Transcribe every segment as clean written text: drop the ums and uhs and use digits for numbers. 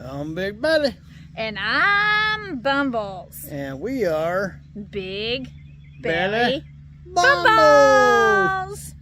I'm Big Belly. And I'm Bumbles. And we are Big Belly Bumbles.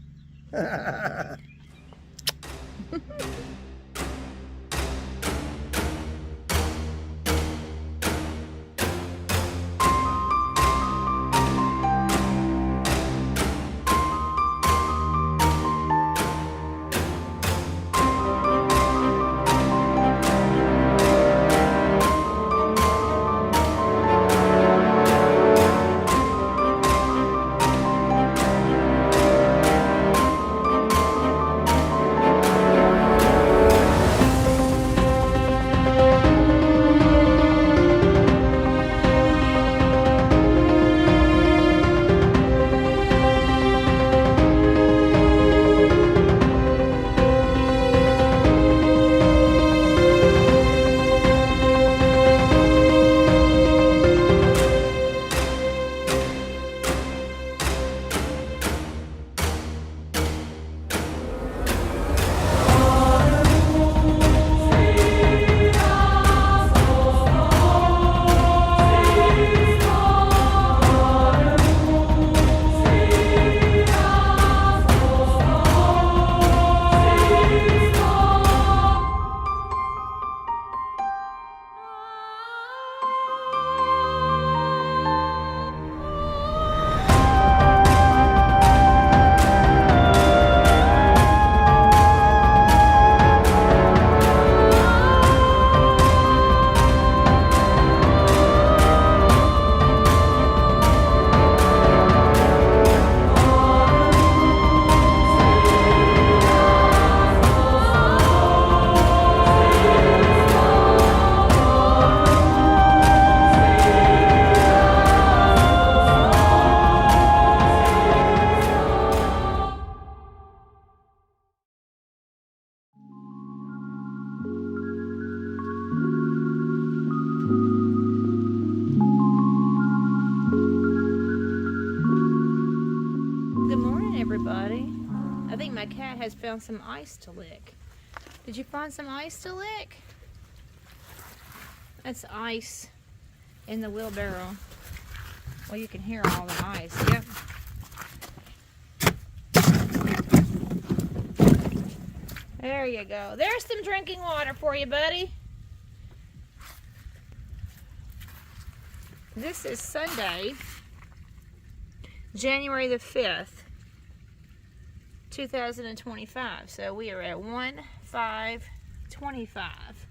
Good morning, everybody. I think my cat has found some ice to lick. Did you find some ice to lick? That's ice in the wheelbarrow. Well, you can hear all the ice. Yep. There you go. There's some drinking water for you, buddy. This is Sunday, January the 5th, 2025. So we are at 1/5/25.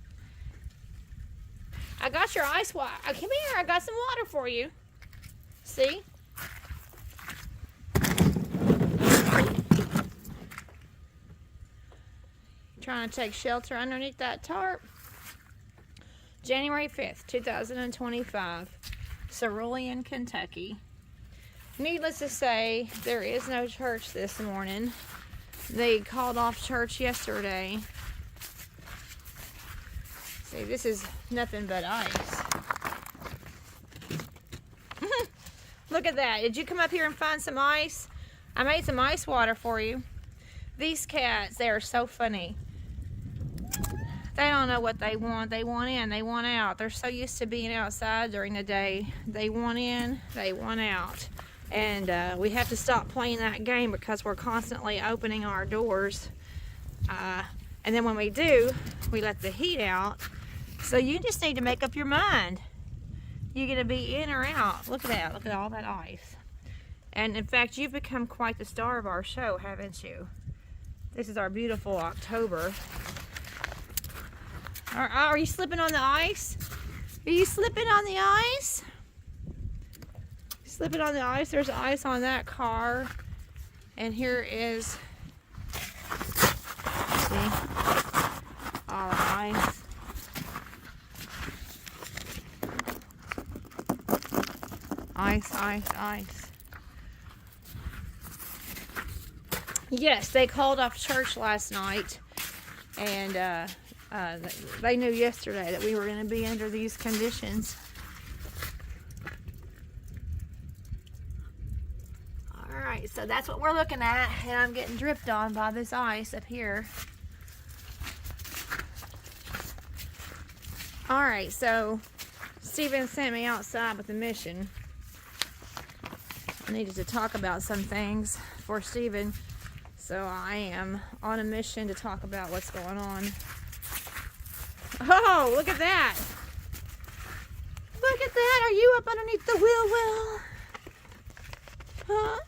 I got your ice water. Come here. I got some water for you. See? Trying to take shelter underneath that tarp. January 5th, 2025. Cerulean, Kentucky. Needless to say, there is no church this morning. They called off church yesterday. See, this is nothing but ice. Look at that. Did you come up here and find some ice? I made some ice water for you. These cats, they are so funny. They don't know what they want. They want in, they want out. They're so used to being outside during the day. They want in, they want out. And we have to stop playing that game because we're constantly opening our doors. And then when we do, we let the heat out. So you just need to make up your mind. You're going to be in or out. Look at that. Look at all that ice. And in fact, you've become quite the star of our show, haven't you? This is our beautiful October. Are you slipping on the ice? Are you slipping on the ice? Slipping on the ice. There's ice on that car. And here is, see, all the ice. Ice, ice, ice. Yes, they called off church last night. And they knew yesterday that we were going to be under these conditions. Alright, so that's what we're looking at, and I'm getting dripped on by this ice up here. Alright, so Stephen sent me outside with a mission. I needed to talk about some things for Stephen, so I am on a mission to talk about what's going on. Oh, look at that! Look at that! Are you up underneath the wheel well? Huh?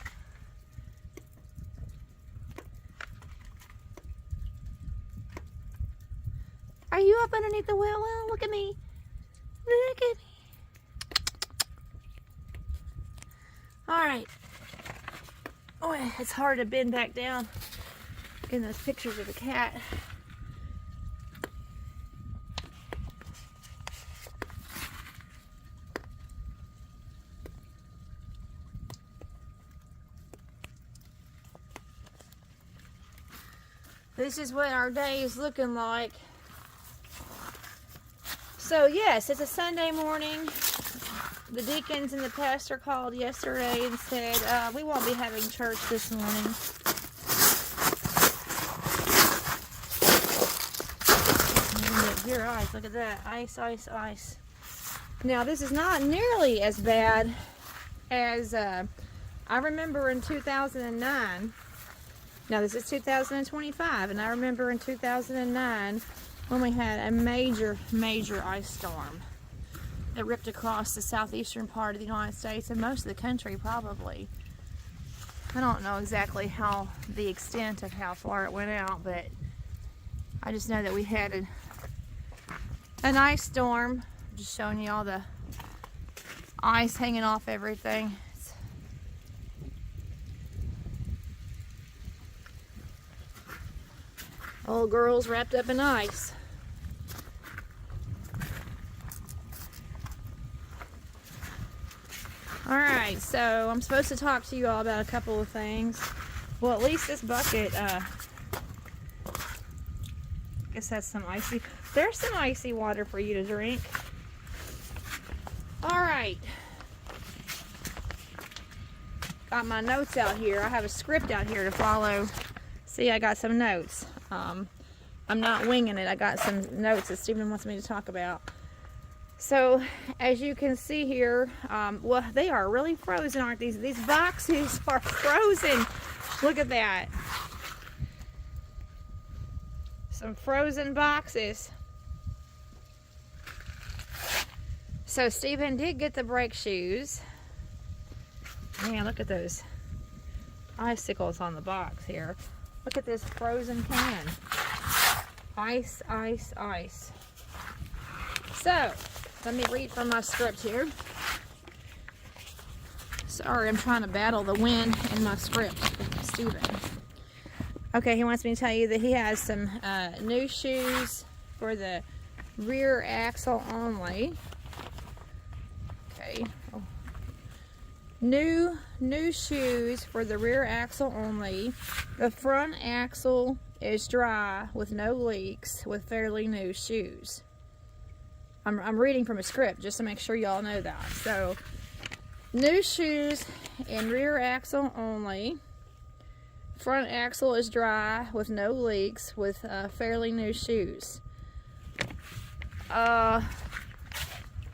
Are you up underneath the wheel well? Look at me. Look at me. Alright. Oh, it's hard to bend back down in those pictures of the cat. This is what our day is looking like. So yes, it's a Sunday morning. The deacons and the pastor called yesterday and said, we won't be having church this morning. Your eyes, look at that. Ice, ice, ice. Now this is not nearly as bad as I remember in 2009. Now this is 2025, and I remember in 2009 when we had a major, major ice storm that ripped across the southeastern part of the United States and most of the country probably. I don't know exactly how the extent of how far it went out, but I just know that we had an ice storm. Just showing you all the ice hanging off everything. Old girls wrapped up in ice. Alright, so I'm supposed to talk to you all about a couple of things. Well, at least this bucket, I guess that's some icy. There's some icy water for you to drink. Alright. Got my notes out here. I have a script out here to follow. See, I got some notes. I'm not winging it. I got some notes that Stephen wants me to talk about. So, as you can see here, well, they are really frozen, aren't these? These boxes are frozen. Look at that. Some frozen boxes. So, Stephen did get the brake shoes. Man, look at those icicles on the box here. Look at this frozen can. Ice, ice, ice. So, let me read from my script here. Sorry, I'm trying to battle the wind in my script with Stephen. Okay, he wants me to tell you that he has some new shoes for the rear axle only. Okay. Oh. New shoes for the rear axle only. The front axle is dry with no leaks with fairly new shoes. I'm reading from a script just to make sure y'all know that. So, new shoes and rear axle only. Front axle is dry with no leaks with fairly new shoes.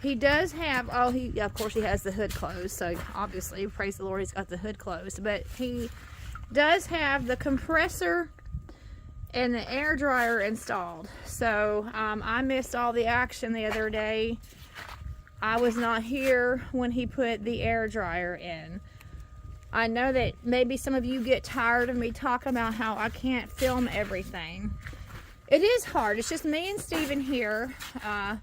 He does have, of course he has the hood closed, so obviously, praise the Lord, he's got the hood closed. But he does have the compressor and the air dryer installed. So I missed all the action the other day. I was not here when he put the air dryer in. I know that maybe some of you get tired of me talking about how I can't film everything. It is hard. It's just me and Stephen here, and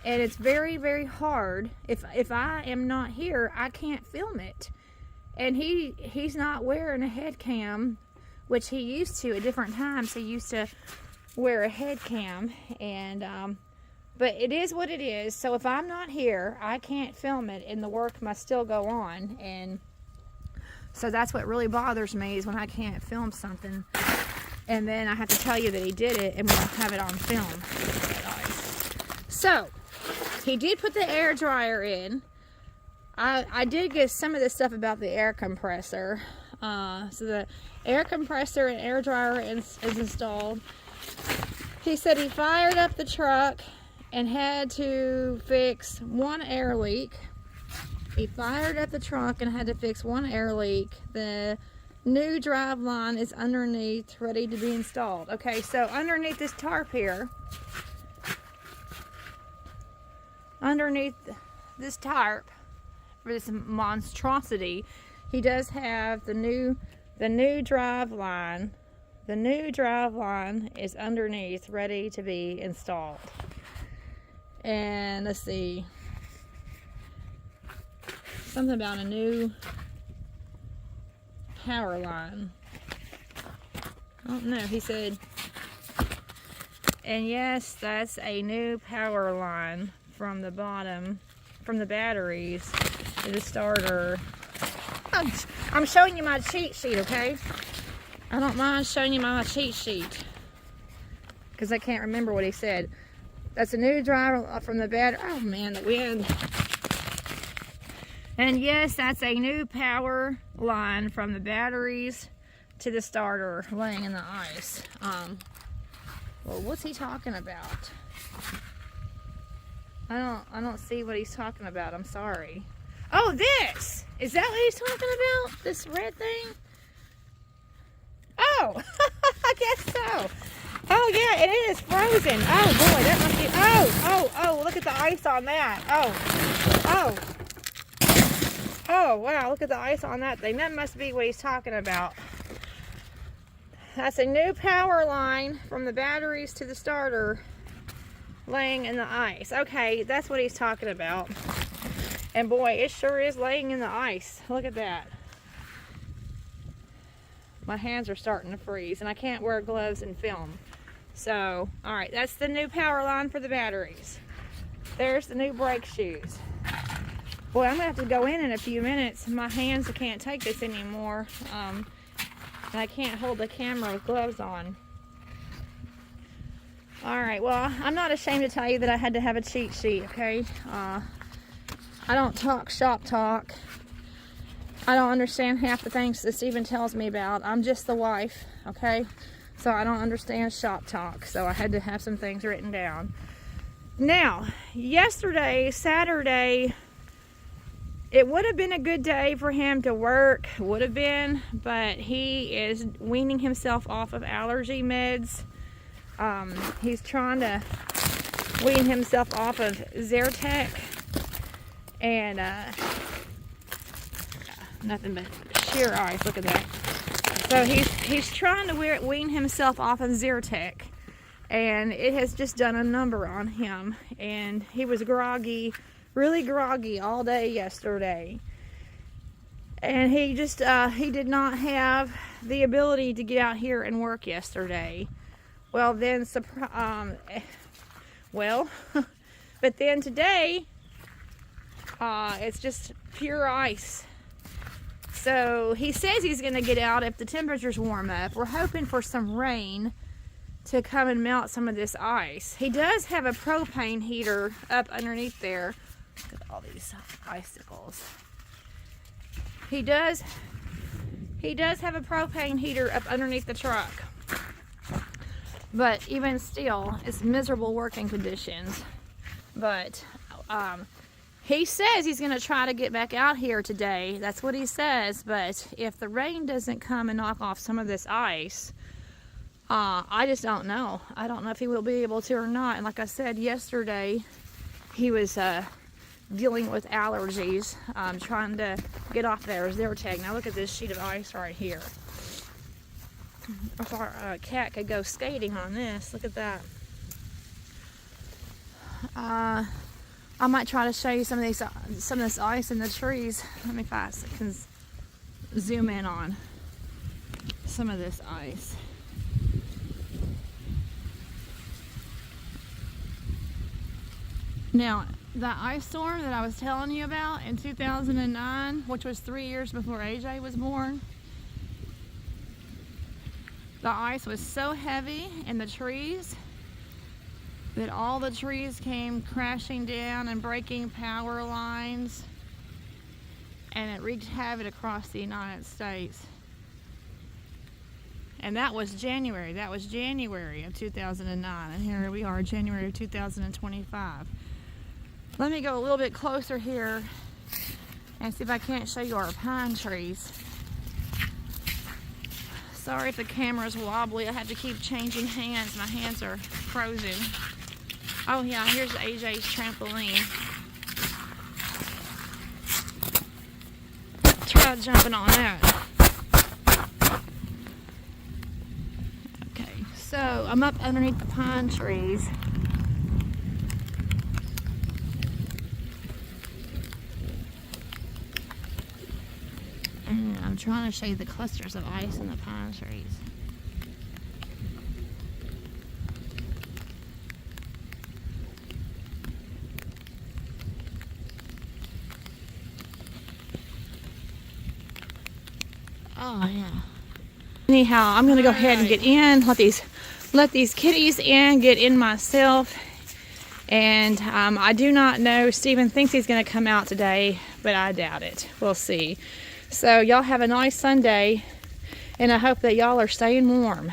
it's very, very hard. If I am not here, I can't film it. And he's not wearing a head cam, which he used to at different times. He used to wear a head cam, and but it is what it is. So if I'm not here, I can't film it, and the work must still go on. And so that's what really bothers me, is when I can't film something, and then I have to tell you that he did it, and we don't have it on film. So he did put the air dryer in. I did get some of the stuff about the air compressor. So the air compressor and air dryer is installed. He said he fired up the truck and had to fix one air leak. He fired up the truck and had to fix one air leak. The new drive line is underneath, ready to be installed. Okay, so underneath this tarp here, underneath this tarp for this monstrosity, he does have the new drive line. The new drive line is underneath, ready to be installed. And let's see, something about a new power line. I don't know, he said. And yes, that's a new power line from the bottom, from the batteries to the starter. I'm showing you my cheat sheet, okay? I don't mind showing you my cheat sheet because I can't remember what he said. That's a new driver from the battery. Oh man, the wind. And yes, that's a new power line from the batteries to the starter laying in the ice. Well, what's he talking about? I don't see what he's talking about. I'm sorry. Oh, this! Is that what he's talking about? This red thing? Oh, I guess so. Oh yeah, and it is frozen. Oh boy, that must be, oh, look at the ice on that. Oh, wow, look at the ice on that thing. That must be what he's talking about. That's a new power line from the batteries to the starter laying in the ice. Okay, that's what he's talking about. And boy, it sure is laying in the ice. Look at that. My hands are starting to freeze and I can't wear gloves and film. So, alright, that's the new power line for the batteries. There's the new brake shoes. Boy, I'm going to have to go in a few minutes. My hands can't take this anymore. And I can't hold the camera with gloves on. Alright, well, I'm not ashamed to tell you that I had to have a cheat sheet, okay? I don't talk shop talk. I don't understand half the things that Steven tells me about. I'm just the wife, okay? So I don't understand shop talk. So I had to have some things written down. Now, yesterday, Saturday, it would have been a good day for him to work. Would have been, but he is weaning himself off of allergy meds. He's trying to wean himself off of Zyrtec. And nothing but sheer ice. Look at that. So he's trying to wean himself off of Zyrtec, and it has just done a number on him. And he was groggy, really groggy all day yesterday. And he just he did not have the ability to get out here and work yesterday. Well then, but then today, it's just pure ice. So he says he's going to get out if the temperatures warm up. We're hoping for some rain to come and melt some of this ice. He does have a propane heater up underneath there. Look at all these icicles. He does have a propane heater up underneath the truck. But even still, it's miserable working conditions. But he says he's going to try to get back out here today. That's what he says. But if the rain doesn't come and knock off some of this ice, I just don't know. I don't know if he will be able to or not. And like I said yesterday, he was dealing with allergies, trying to get off there. Zyrtec. Now look at this sheet of ice right here. If our cat could go skating on this, look at that. I might try to show you some of this ice in the trees. Let me I can zoom in on some of this ice. Now, the ice storm that I was telling you about in 2009, which was 3 years before AJ was born, the ice was so heavy in the trees that all the trees came crashing down and breaking power lines, and it wreaked havoc across the United States. And that was January. That was January of 2009. And here we are, January of 2025. Let me go a little bit closer here and see if I can't show you our pine trees. Sorry if the camera's wobbly. I have to keep changing hands. My hands are frozen. Oh yeah, here's AJ's trampoline. Try jumping on that. Okay, so I'm up underneath the pine trees. And I'm trying to show you the clusters of ice in the pine trees. Oh yeah. Anyhow, I'm gonna go ahead and get in. Let these kitties in. Get in myself. And I do not know. Steven thinks he's gonna come out today, but I doubt it. We'll see. So y'all have a nice Sunday, and I hope that y'all are staying warm.